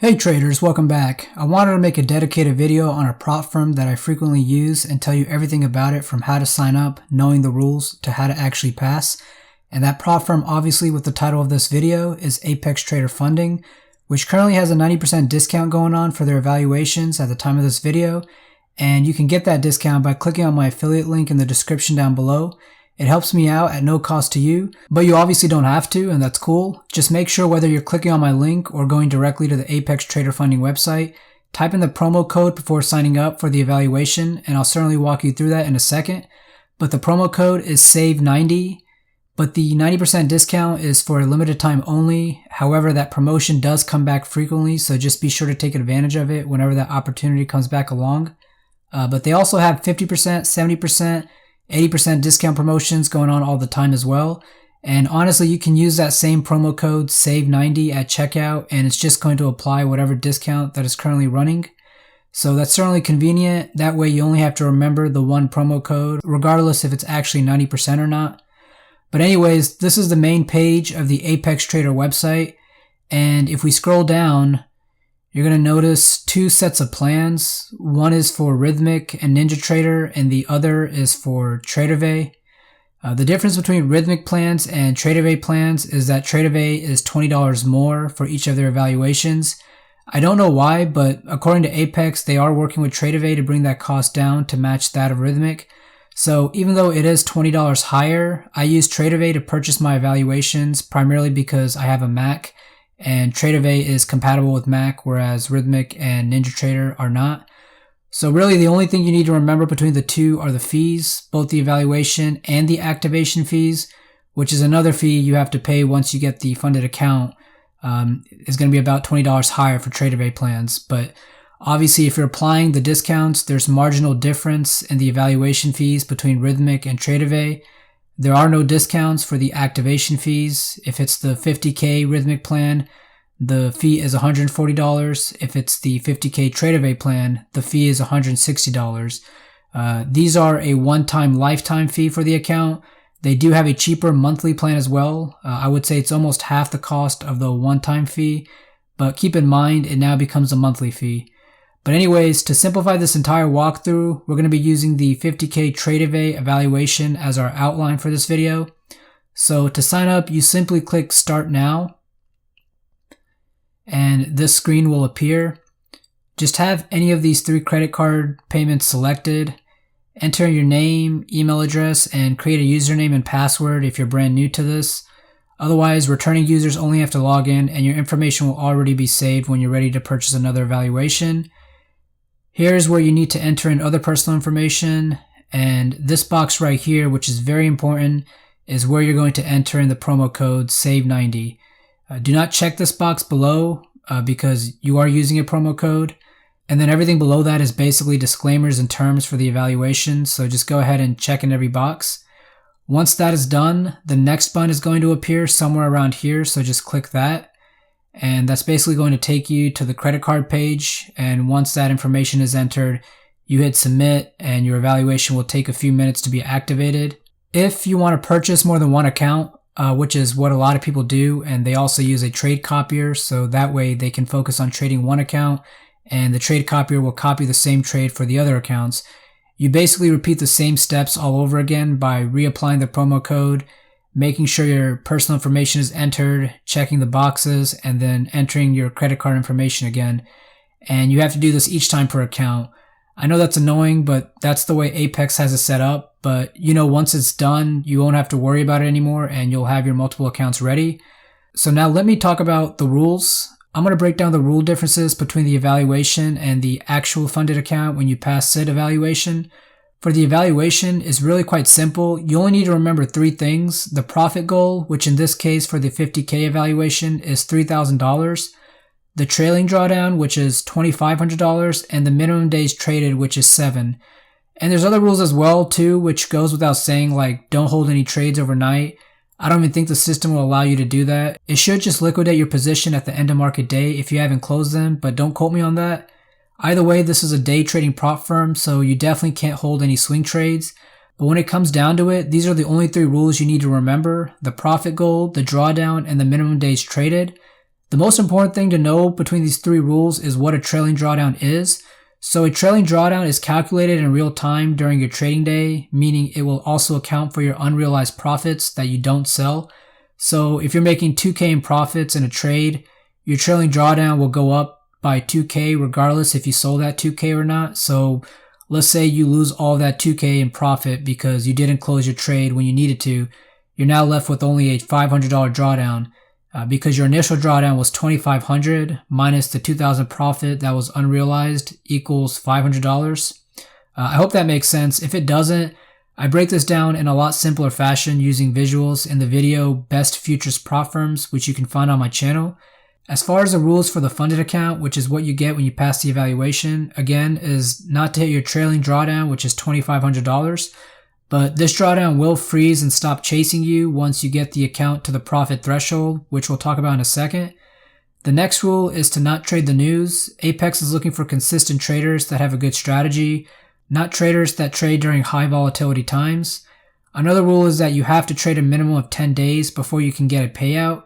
Hey traders, welcome back. I wanted to make a dedicated video on a prop firm that I frequently use and tell you everything about it, from how to sign up, knowing the rules, to how to actually pass. And that prop firm, obviously with the title of this video, is Apex Trader Funding, which currently has a 90% discount going on for their evaluations at the time of this video. And you can get that discount by clicking on my affiliate link in the description down below. It helps me out at no cost to you, but you obviously don't have to, and that's cool. Just make sure whether you're clicking on my link or going directly to the Apex Trader Funding website, type in the promo code before signing up for the evaluation, and I'll certainly walk you through that in a second. But the promo code is SAVE90, but the 90% discount is for a limited time only. However, that promotion does come back frequently, so just be sure to take advantage of it whenever that opportunity comes back along. But they also have 50%, 70%, 80% discount promotions going on all the time as well. And honestly, you can use that same promo code SAVE90 at checkout, and it's just going to apply whatever discount that is currently running. So that's certainly convenient. That way you only have to remember the one promo code, regardless if it's actually 90% or not. But anyways, this is the main page of the Apex Trader website. And if we scroll down, you're going to notice two sets of plans. One is for Rhythmic and NinjaTrader, and the other is for TradingView. The difference between Rhythmic plans and TradingView plans is that TradingView is $20 more for each of their evaluations. I don't know why, but according to Apex, they are working with TradingView to bring that cost down to match that of Rhythmic. So even though it is $20 higher, I use TradingView to purchase my evaluations primarily because I have a Mac, and TradingView is compatible with Mac, whereas Rhythmic and NinjaTrader are not. So really the only thing you need to remember between the two are the fees, both the evaluation and the activation fees, which is another fee you have to pay once you get the funded account. Is going to be about $20 higher for TradingView plans. But obviously if you're applying the discounts, there's marginal difference in the evaluation fees between Rhythmic and TradingView. There are no discounts for the activation fees. If it's the 50K Rhythmic plan, the fee is $140. If it's the 50K TradingView plan, the fee is $160. These are a one-time lifetime fee for the account. They do have a cheaper monthly plan as well. I would say it's almost half the cost of the one-time fee, but keep in mind it now becomes a monthly fee. But anyways, to simplify this entire walkthrough, we're going to be using the 50K TradingView evaluation as our outline for this video. So to sign up, you simply click Start Now, and this screen will appear. Just have any of these three credit card payments selected. Enter your name, email address, and create a username and password if you're brand new to this. Otherwise, returning users only have to log in, and your information will already be saved when you're ready to purchase another evaluation. Here's where you need to enter in other personal information, and this box right here, which is very important, is where you're going to enter in the promo code SAVE90. Do not check this box below because you are using a promo code, and then everything below that is basically disclaimers and terms for the evaluation, so just go ahead and check in every box. Once that is done, the next button is going to appear somewhere around here, so just click that. And that's basically going to take you to the credit card page. And once that information is entered, you hit submit and your evaluation will take a few minutes to be activated. If you want to purchase more than one account, which is what a lot of people do, and they also use a trade copier, so that way they can focus on trading one account and the trade copier will copy the same trade for the other accounts. You basically repeat the same steps all over again by reapplying the promo code, making sure your personal information is entered, checking the boxes, and then entering your credit card information again. And you have to do this each time per account. I know that's annoying, but that's the way Apex has it set up. But once it's done, you won't have to worry about it anymore, and you'll have your multiple accounts ready. So now let me talk about the rules. I'm going to break down the rule differences between the evaluation and the actual funded account when you pass said evaluation. For the evaluation, it's really quite simple. You only need to remember three things. The profit goal, which in this case for the 50K evaluation is $3,000. The trailing drawdown, which is $2,500, and the minimum days traded, which is 7. And there's other rules as well too, which goes without saying, like don't hold any trades overnight. I don't even think the system will allow you to do that. It should just liquidate your position at the end of market day if you haven't closed them, but don't quote me on that. Either way, this is a day trading prop firm, so you definitely can't hold any swing trades. But when it comes down to it, these are the only three rules you need to remember: the profit goal, the drawdown, and the minimum days traded. The most important thing to know between these three rules is what a trailing drawdown is. So a trailing drawdown is calculated in real time during your trading day, meaning it will also account for your unrealized profits that you don't sell. So if you're making 2K in profits in a trade, your trailing drawdown will go up by 2K regardless if you sold that 2K or not. So let's say you lose all that 2K in profit because you didn't close your trade when you needed to. You're now left with only a $500 drawdown because your initial drawdown was $2,500 minus the $2,000 profit that was unrealized equals $500. I hope that makes sense. If it doesn't, I break this down in a lot simpler fashion using visuals in the video Best Futures Prop Firms, which you can find on my channel. As far as the rules for the funded account, which is what you get when you pass the evaluation, again, is not to hit your trailing drawdown, which is $2,500. But this drawdown will freeze and stop chasing you once you get the account to the profit threshold, which we'll talk about in a second. The next rule is to not trade the news. Apex is looking for consistent traders that have a good strategy, not traders that trade during high volatility times. Another rule is that you have to trade a minimum of 10 days before you can get a payout.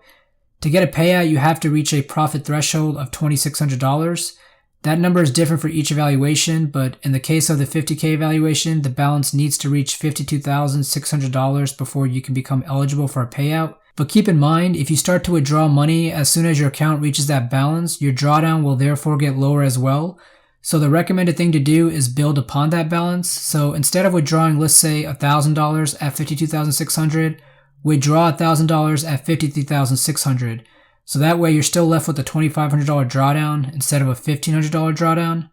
To get a payout, you have to reach a profit threshold of $2,600. That number is different for each evaluation, but in the case of the 50K evaluation, the balance needs to reach $52,600 before you can become eligible for a payout. But keep in mind, if you start to withdraw money as soon as your account reaches that balance, your drawdown will therefore get lower as well. So the recommended thing to do is build upon that balance. So instead of withdrawing, let's say $1,000 at $52,600, withdraw $1,000 at $53,600. So that way you're still left with a $2,500 drawdown instead of a $1,500 drawdown.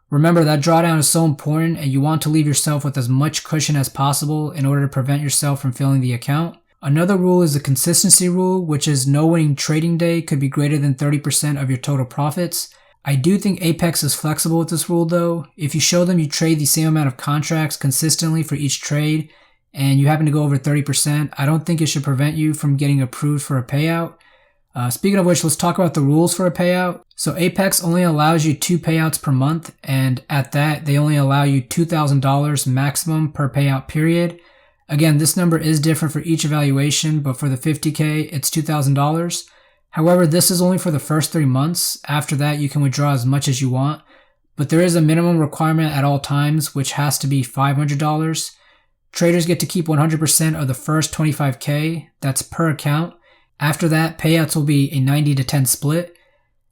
Remember, that drawdown is so important and you want to leave yourself with as much cushion as possible in order to prevent yourself from filling the account. Another rule is the consistency rule, which is no winning trading day could be greater than 30% of your total profits. I do think Apex is flexible with this rule though. If you show them you trade the same amount of contracts consistently for each trade and you happen to go over 30%, I don't think it should prevent you from getting approved for a payout. Speaking of which, let's talk about the rules for a payout. So Apex only allows you 2 payouts per month, and at that, they only allow you $2,000 maximum per payout period. Again, this number is different for each evaluation, but for the 50K, it's $2,000. However, this is only for the first 3 months. After that, you can withdraw as much as you want, but there is a minimum requirement at all times, which has to be $500. Traders get to keep 100% of the first 25K, that's per account. After that, payouts will be a 90-10 split.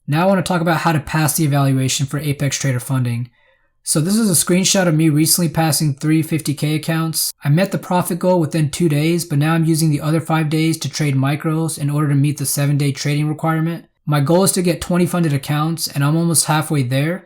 Now I want to talk about how to pass the evaluation for Apex Trader Funding. So this is a screenshot of me recently passing 3 50K accounts. I met the profit goal within 2 days, but now I'm using the other 5 days to trade micros in order to meet the 7-day trading requirement. My goal is to get 20 funded accounts, and I'm almost halfway there.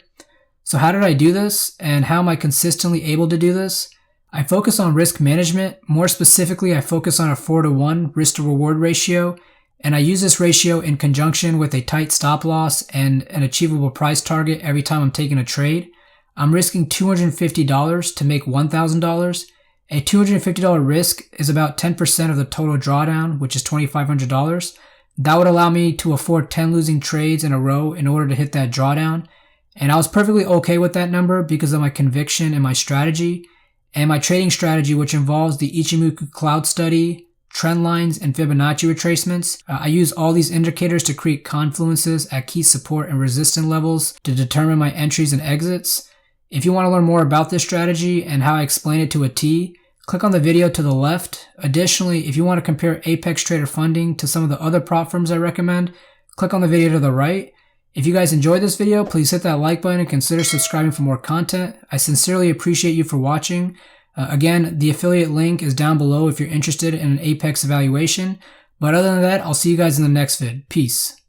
So how did I do this, and how am I consistently able to do this? I focus on risk management. More specifically, I focus on a 4-to-1 risk to reward ratio, and I use this ratio in conjunction with a tight stop loss and an achievable price target every time I'm taking a trade. I'm risking $250 to make $1,000. A $250 risk is about 10% of the total drawdown, which is $2,500. That would allow me to afford 10 losing trades in a row in order to hit that drawdown. And I was perfectly okay with that number because of my conviction and my strategy. And my trading strategy, which involves the Ichimoku cloud study, trend lines, and Fibonacci retracements. I use all these indicators to create confluences at key support and resistance levels to determine my entries and exits. If you want to learn more about this strategy and how I explain it to a T, click on the video to the left. Additionally, if you want to compare Apex Trader Funding to some of the other prop firms I recommend, click on the video to the right. If you guys enjoyed this video, please hit that like button and consider subscribing for more content. I sincerely appreciate you for watching. Again, the affiliate link is down below if you're interested in an Apex evaluation. But other than that, I'll see you guys in the next vid. Peace.